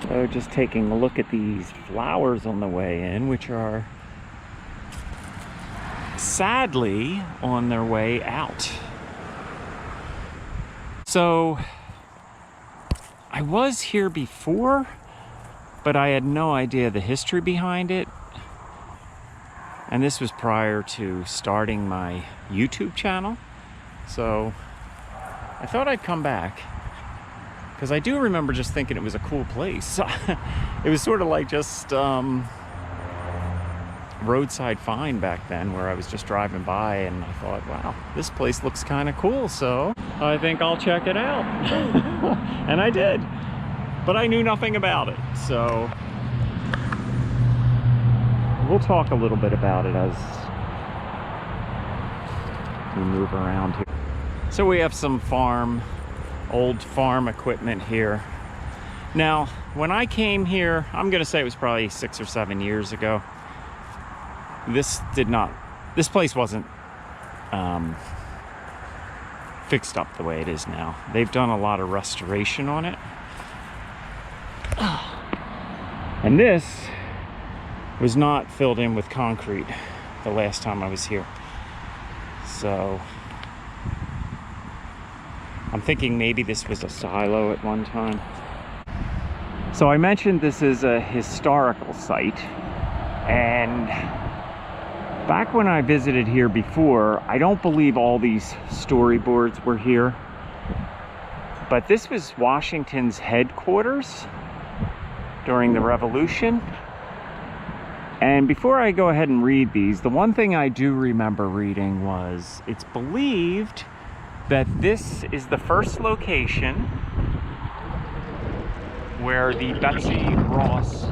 So just taking a look at these flowers on the way in, which are sadly on their way out. So I was here before, but I had no idea the history behind it. And this was prior to starting my YouTube channel. So I thought I'd come back, because I do remember just thinking it was a cool place. It was sort of like just roadside find back then, where I was just driving by and I thought, wow, this place looks kind of cool, so I think I'll check it out. And I did, but I knew nothing about it, so we'll talk a little bit about it as we move around here. So we have some old farm equipment here. Now, when I came here, I'm gonna say it was probably 6 or 7 years ago. This place wasn't fixed up the way it is now. They've done a lot of restoration on it. And this was not filled in with concrete the last time I was here. So I'm thinking maybe this was a silo at one time. So I mentioned this is a historical site, and back when I visited here before, I don't believe all these storyboards were here, but this was Washington's headquarters during the Revolution. And before I go ahead and read these, the one thing I do remember reading was it's believed that this is the first location where the Betsy Ross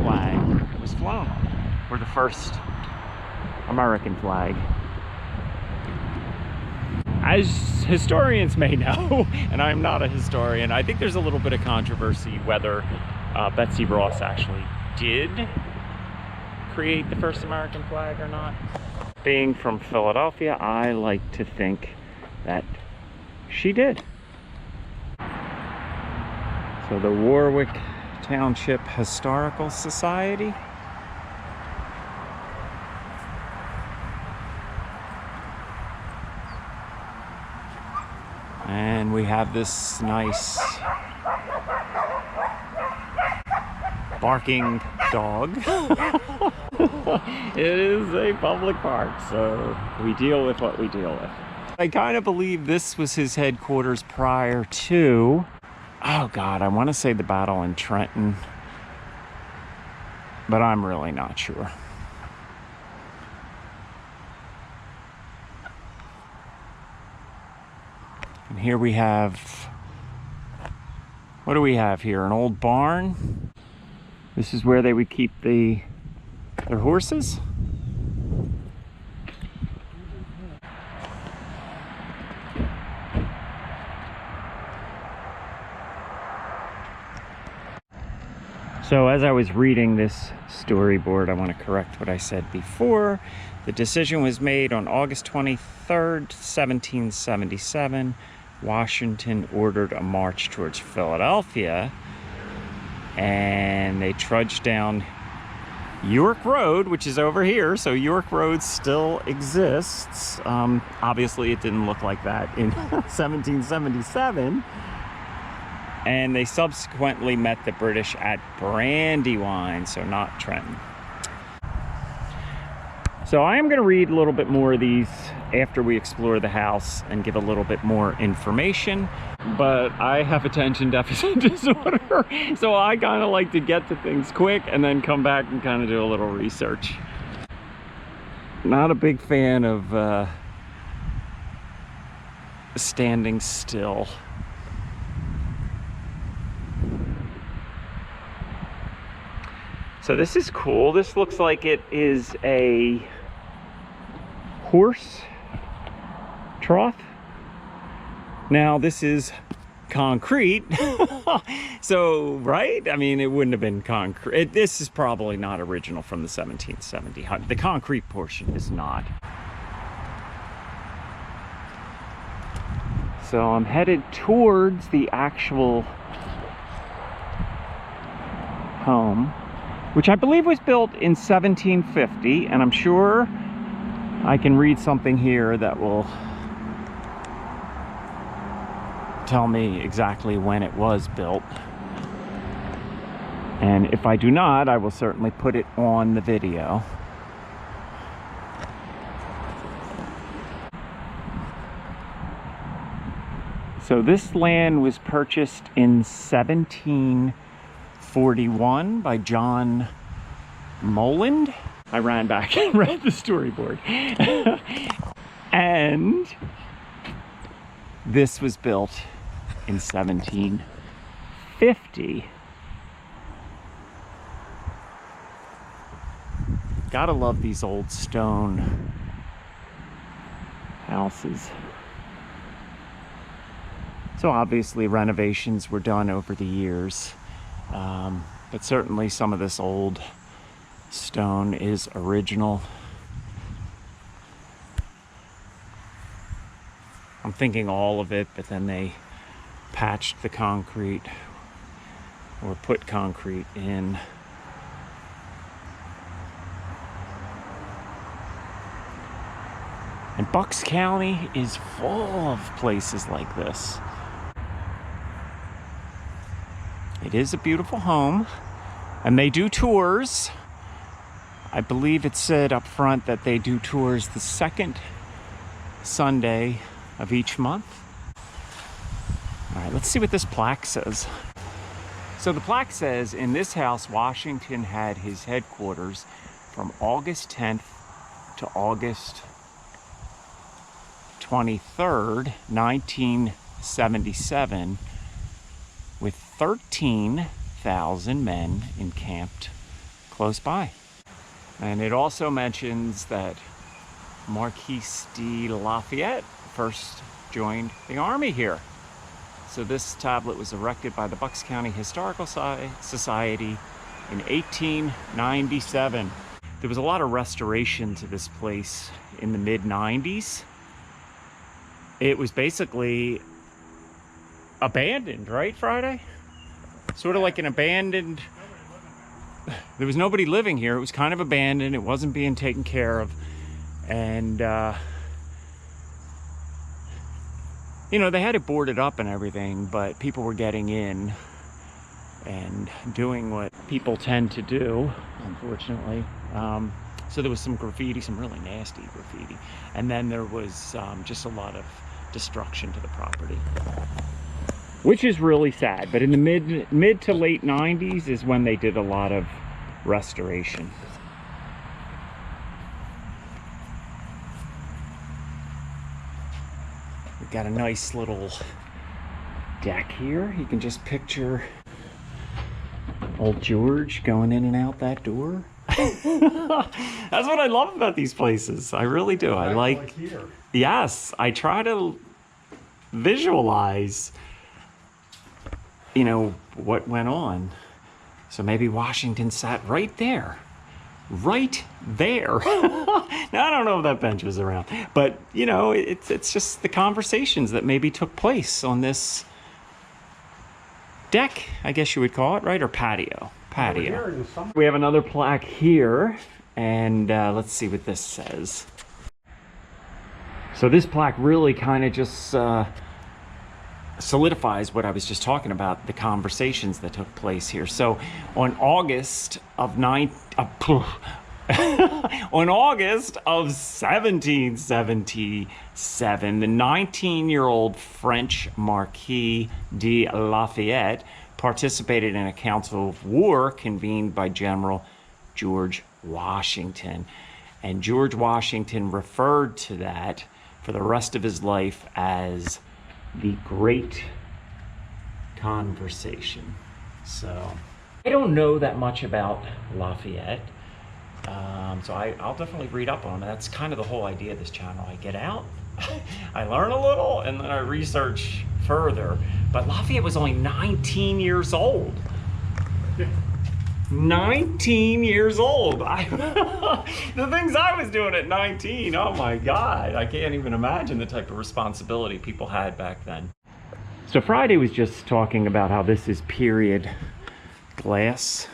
flag was flown, or the first American flag. As historians may know, and I'm not a historian, I think there's a little bit of controversy whether Betsy Ross actually did create the first American flag or not. Being from Philadelphia, I like to think that she did. So the Warwick Township Historical Society. And we have this nice barking dog. It is a public park, so we deal with what we deal with. I kind of believe this was his headquarters prior to, oh God, I want to say the battle in Trenton, but I'm really not sure. And here we have, what do we have here? An old barn. This is where they would keep their horses. So as I was reading this storyboard, I want to correct what I said before. The decision was made on August 23rd, 1777. Washington ordered a march towards Philadelphia, and they trudged down York Road, which is over here. So York Road still exists. Obviously it didn't look like that in 1777. And they subsequently met the British at Brandywine, so not Trenton. So I am going to read a little bit more of these after we explore the house and give a little bit more information. But I have attention deficit disorder, so I kind of like to get to things quick and then come back and kind of do a little research. Not a big fan of standing still. So this is cool. This looks like it is a horse trough. Now this is concrete. So, right? I mean, it wouldn't have been concrete. This is probably not original from the 1770s. The concrete portion is not. So I'm headed towards the actual home, which I believe was built in 1750, and I'm sure I can read something here that will tell me exactly when it was built. And if I do not, I will certainly put it on the video. So this land was purchased in 1741 by John Moland. I ran back and read the storyboard. And this was built in 1750. Gotta love these old stone houses. So obviously renovations were done over the years, but certainly some of this old stone is original. I'm thinking all of it, but then they patched the concrete or put concrete in. And Bucks County is full of places like this. It is a beautiful home, and they do tours. I believe it said up front that they do tours the second Sunday of each month. All right, let's see what this plaque says. So the plaque says, in this house, Washington had his headquarters from August 10th to August 23rd, 1977, with 13,000 men encamped close by. And it also mentions that Marquis de Lafayette first joined the army here. So this tablet was erected by the Bucks County Historical Society in 1897. There was a lot of restoration to this place in the mid-90s. It was basically abandoned, right, Friday? Sort of like an abandoned... There was nobody living here. It was kind of abandoned. It wasn't being taken care of. And, you know, they had it boarded up and everything, but people were getting in and doing what people tend to do, unfortunately. So there was some graffiti, some really nasty graffiti. And then there was just a lot of destruction to the property, which is really sad. But in the mid to late 90s is when they did a lot of restoration. We've got a nice little deck here. You can just picture old George going in and out that door. That's what I love about these places. I really do. I like here. Yes, I try to visualize, you know, what went on. So maybe Washington sat right there. Right there. Now, I don't know if that bench was around, but, you know, it's just the conversations that maybe took place on this deck, I guess you would call it, right? Or patio. Patio. We have another plaque here, and let's see what this says. So this plaque really kind of just solidifies what I was just talking about, the conversations that took place here. So on August of 1777, the 19-year-old French Marquis de Lafayette participated in a council of war convened by General George Washington. And George Washington referred to that for the rest of his life as the Great Conversation. So I don't know that much about Lafayette, so I'll definitely read up on it. That's kind of the whole idea of this channel. I get out, I learn a little, and then I research further. But Lafayette was only 19 years old. 19 years old. The things I was doing at 19, oh my God. I can't even imagine the type of responsibility people had back then. So Friday was just talking about how this is period glass.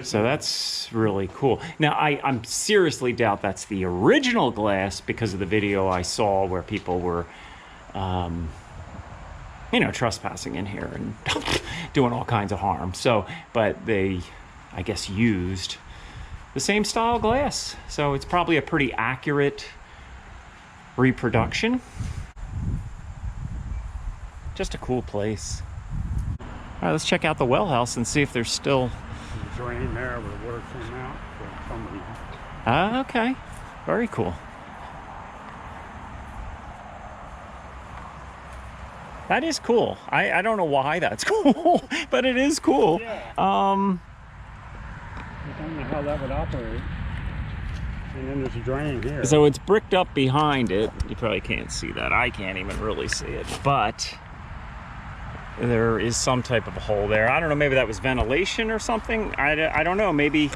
So that's really cool. Now, I'm seriously doubt that's the original glass because of the video I saw where people were, you know, trespassing in here and doing all kinds of harm. So, but they, I guess, used the same style glass. So it's probably a pretty accurate reproduction. Just a cool place. All right, let's check out the well house and see if there's still drain there where the water came out for somebody. Okay, very cool. That is cool. I don't know why that's cool, but it is cool. Yeah. I don't know how that would operate. And then there's a drain here. So it's bricked up behind it. You probably can't see that. I can't even really see it, but there is some type of a hole there. I don't know, maybe that was ventilation or something. I don't know, maybe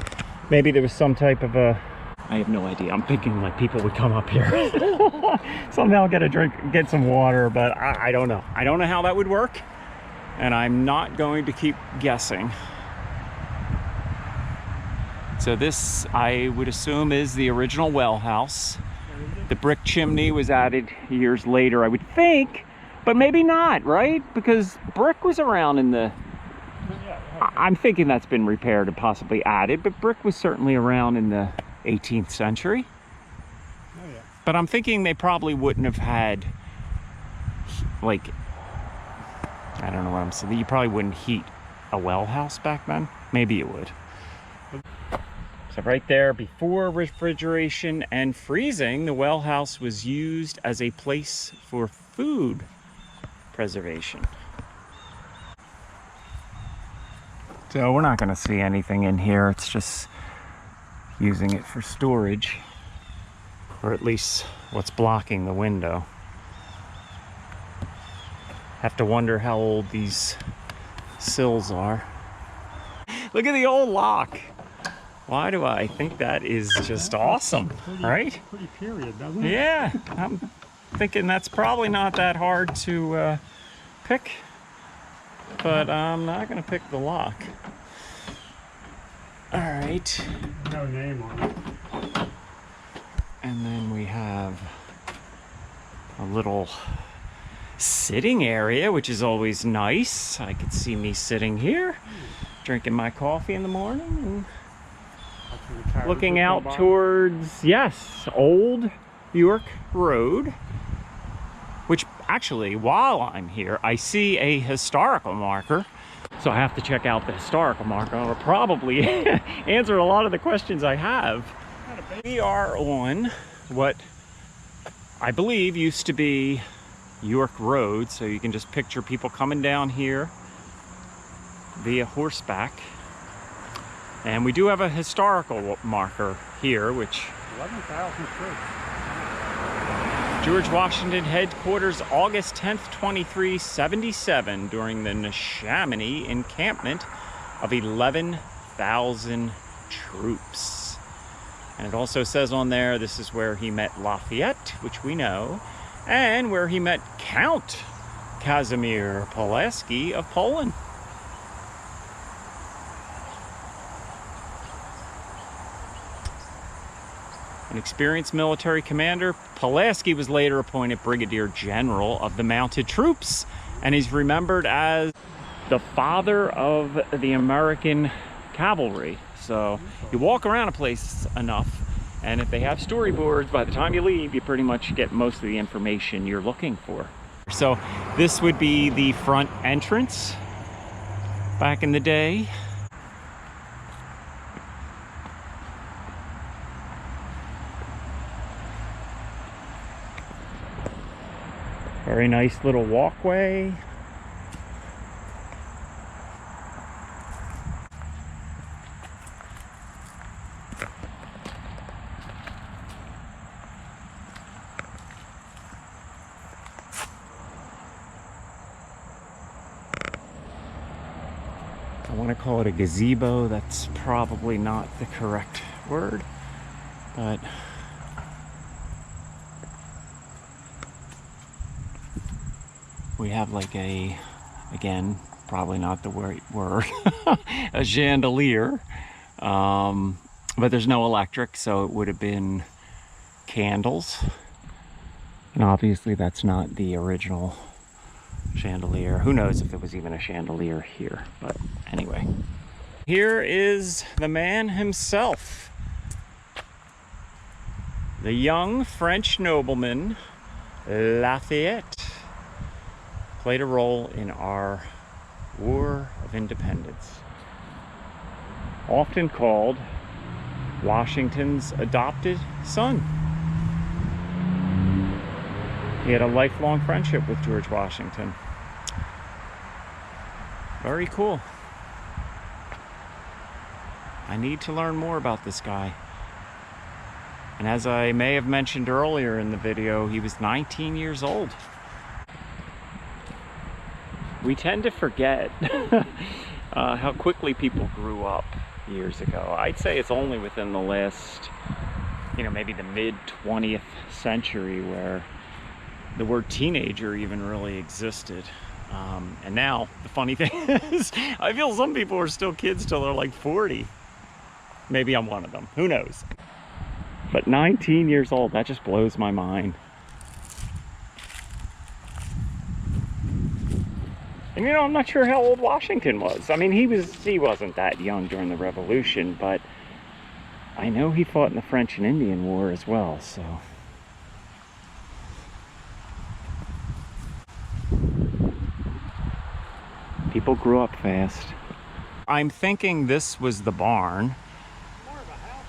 there was some type of a, I have no idea. I'm thinking like people would come up here somehow get a drink, get some water, but I don't know. I don't know how that would work, and I'm not going to keep guessing. So this, I would assume, is the original well house. The brick chimney was added years later, I would think. But maybe not, right? Because brick was around in the... I'm thinking that's been repaired and possibly added, but brick was certainly around in the 18th century. Oh, yeah. But I'm thinking they probably wouldn't have had, like, I don't know what I'm saying. You probably wouldn't heat a well house back then. Maybe you would. So right there, before refrigeration and freezing, the well house was used as a place for food preservation. So we're not going to see anything in here. It's just using it for storage, or at least what's blocking the window. Have to wonder how old these sills are. Look at the old lock. Why do I think that is just awesome, right? Pretty period, doesn't it? Yeah, I'm thinking that's probably not that hard to pick, but I'm not going to pick the lock. All right. No name on it. And then we have a little sitting area, which is always nice. I could see me sitting here, drinking my coffee in the morning and looking out towards, yes, Old York Road, which actually, while I'm here, I see a historical marker. So I have to check out the historical marker. It'll probably answer a lot of the questions I have. We are on what I believe used to be York Road. So you can just picture people coming down here via horseback. And we do have a historical marker here, which 11,000 troops. George Washington headquarters, August 10th, 2377, during the Neshaminy encampment of 11,000 troops. And it also says on there, this is where he met Lafayette, which we know, and where he met Count Casimir Pulaski of Poland. An experienced military commander, Pulaski was later appointed Brigadier General of the Mounted Troops, and he's remembered as the father of the American cavalry. So you walk around a place enough, and if they have storyboards, by the time you leave, you pretty much get most of the information you're looking for. So this would be the front entrance back in the day. Very nice little walkway. I want to call it a gazebo. That's probably not the correct word, but we have like a, again, probably not the right word, a chandelier But there's no electric, so it would have been candles. And obviously that's not the original chandelier. Who knows if there was even a chandelier here, but anyway. Here is the man himself. The young French nobleman, Lafayette, played a role in our War of Independence. Often called Washington's adopted son. He had a lifelong friendship with George Washington. Very cool. I need to learn more about this guy. And as I may have mentioned earlier in the video, he was 19 years old. We tend to forget how quickly people grew up years ago. I'd say it's only within the last, maybe the mid-20th century where the word teenager even really existed. And now, the funny thing is, I feel some people are still kids till they're like 40. Maybe I'm one of them. Who knows? But 19 years old, that just blows my mind. And I'm not sure how old Washington was. I mean, he wasn't that young during the Revolution, but I know he fought in the French and Indian War as well, so. People grew up fast. I'm thinking this was the barn.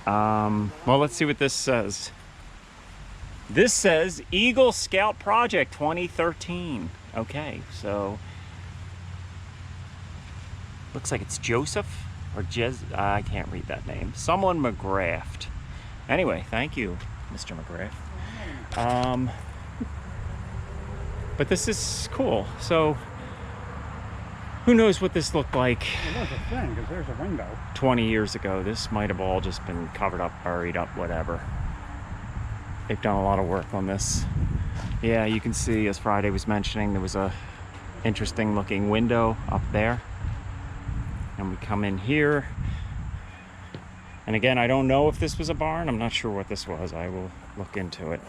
Well, let's see what this says. This says Eagle Scout Project 2013. Okay, so looks like it's Joseph or I can't read that name. Someone McGrath. Anyway, thank you, Mr. McGrath. But this is cool. So who knows what this looked like? It was a thing, because there's a window. 20 years ago. This might have all just been covered up, buried up, whatever. They've done a lot of work on this. Yeah, you can see, as Friday was mentioning, there was a interesting looking window up there. And we come in here. And again, I don't know if this was a barn. I'm not sure what this was. I will look into it.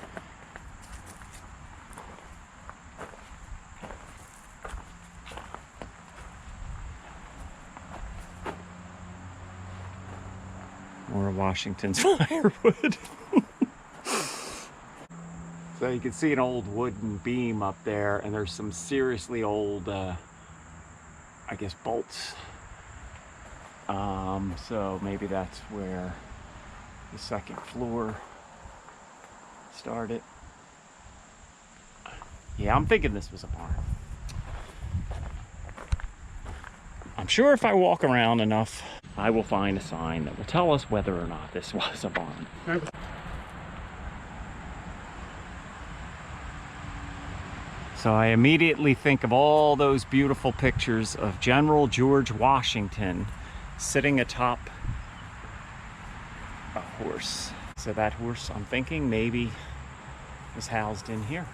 More Washington's firewood. So you can see an old wooden beam up there, and there's some seriously old, I guess, bolts. So maybe that's where the second floor started. Yeah, I'm thinking this was a barn. I'm sure if I walk around enough, I will find a sign that will tell us whether or not this was a barn. So I immediately think of all those beautiful pictures of General George Washington sitting atop a horse. So that horse, I'm thinking, maybe was housed in here.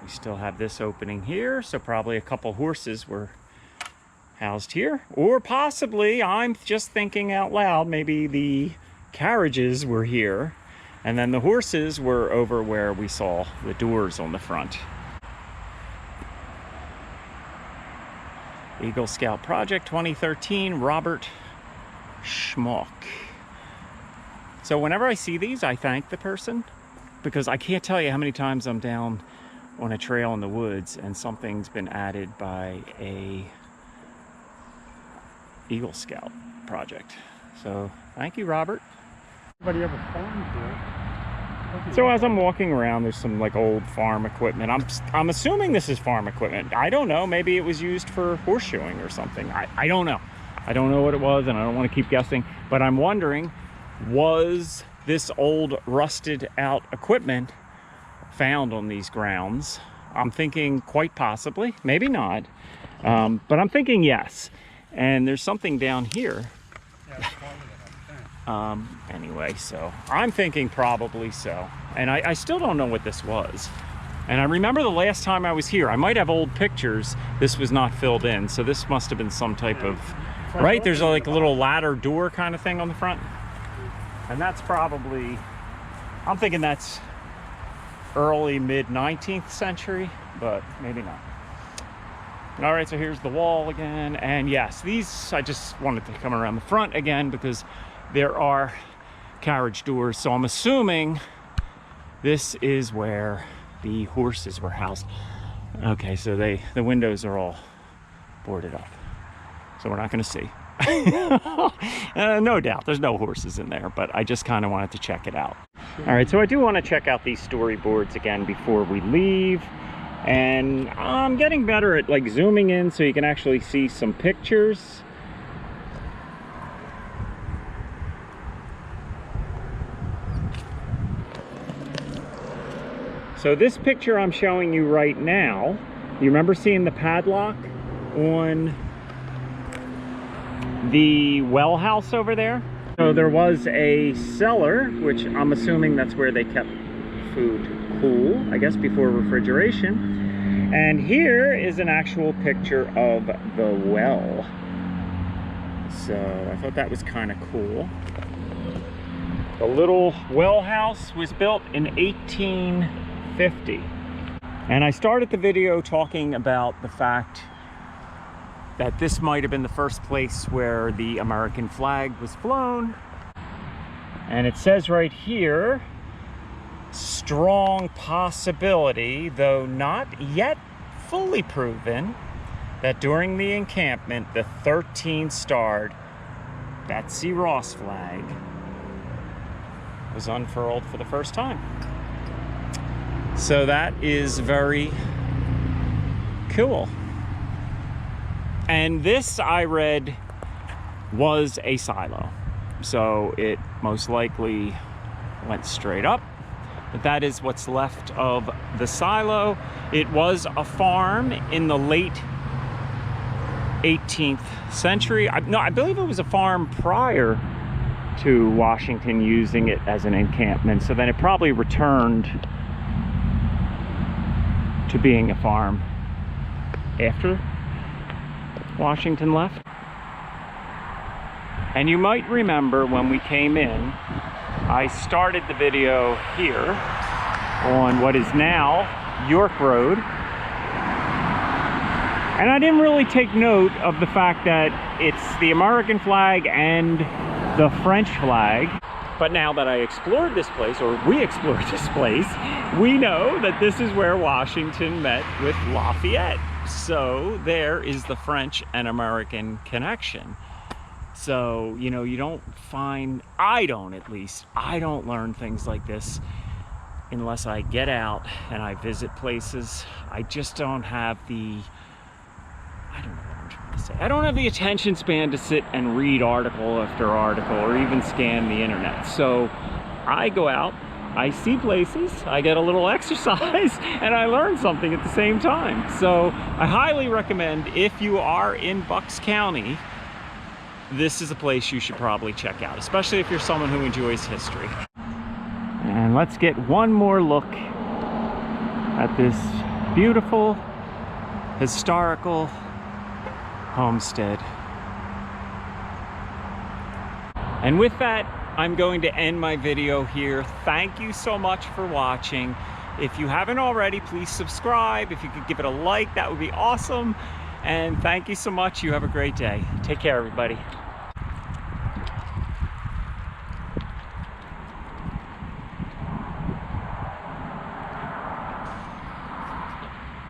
We still have this opening here, so probably a couple horses were housed here. Or possibly, I'm just thinking out loud, maybe the carriages were here, and then the horses were over where we saw the doors on the front. Eagle Scout Project 2013, Robert Schmock. So whenever I see these, I thank the person, because I can't tell you how many times I'm down on a trail in the woods and something's been added by a Eagle Scout project. So thank you, Robert. Anybody ever farmed here? So as I'm walking around, there's some like old farm equipment. I'm assuming this is farm equipment. I don't know. Maybe it was used for horseshoeing or something. I don't know. I don't know what it was, and I don't want to keep guessing. But I'm wondering, was this old rusted out equipment found on these grounds? I'm thinking quite possibly, maybe not, but I'm thinking yes. And there's something down here. Anyway, so I'm thinking probably so. And I still don't know what this was. And I remember the last time I was here, I might have old pictures, this was not filled in. So this must have been some type of, right? There's like a little ladder door kind of thing on the front. And that's probably, I'm thinking that's early, mid 19th century, but maybe not. All right, so here's the wall again. And yes, these, I just wanted to come around the front again because there are carriage doors. So I'm assuming this is where the horses were housed. Okay, so the windows are all boarded up. So we're not gonna see. No doubt, there's no horses in there, but I just kind of wanted to check it out. All right, so I do want to check out these storyboards again before we leave. And I'm getting better at like zooming in so you can actually see some pictures. So this picture I'm showing you right now, you remember seeing the padlock on the well house over there? So there was a cellar, which I'm assuming that's where they kept food cool, I guess before refrigeration. And here is an actual picture of the well. So I thought that was kind of cool. The little well house was built in 1850. And I started the video talking about the fact that this might have been the first place where the American flag was flown. And it says right here, strong possibility, though not yet fully proven, that during the encampment, the 13-starred Betsy Ross flag was unfurled for the first time. So that is very cool. And this, I read, was a silo. So it most likely went straight up. But that is what's left of the silo. It was a farm in the late 18th century. I believe it was a farm prior to Washington using it as an encampment. So then it probably returned to being a farm after Washington left. And you might remember when we came in, I started the video here on what is now York Road. And I didn't really take note of the fact that it's the American flag and the French flag. But now that I explored this place, or we explored this place, we know that this is where Washington met with Lafayette. So there is the French and American connection. So, you know, you don't find, I don't at least, I don't learn things like this unless I get out and I visit places. I just don't have the, I don't know what I'm trying to say. I don't have the attention span to sit and read article after article or even scan the internet. So I go out, I see places, I get a little exercise, and I learn something at the same time. So I highly recommend, if you are in Bucks County, this is a place you should probably check out, especially if you're someone who enjoys history. And let's get one more look at this beautiful historical homestead. And with that, I'm going to end my video here. Thank you so much for watching. If you haven't already, please subscribe. If you could give it a like, that would be awesome. And thank you so much. You have a great day. Take care, everybody.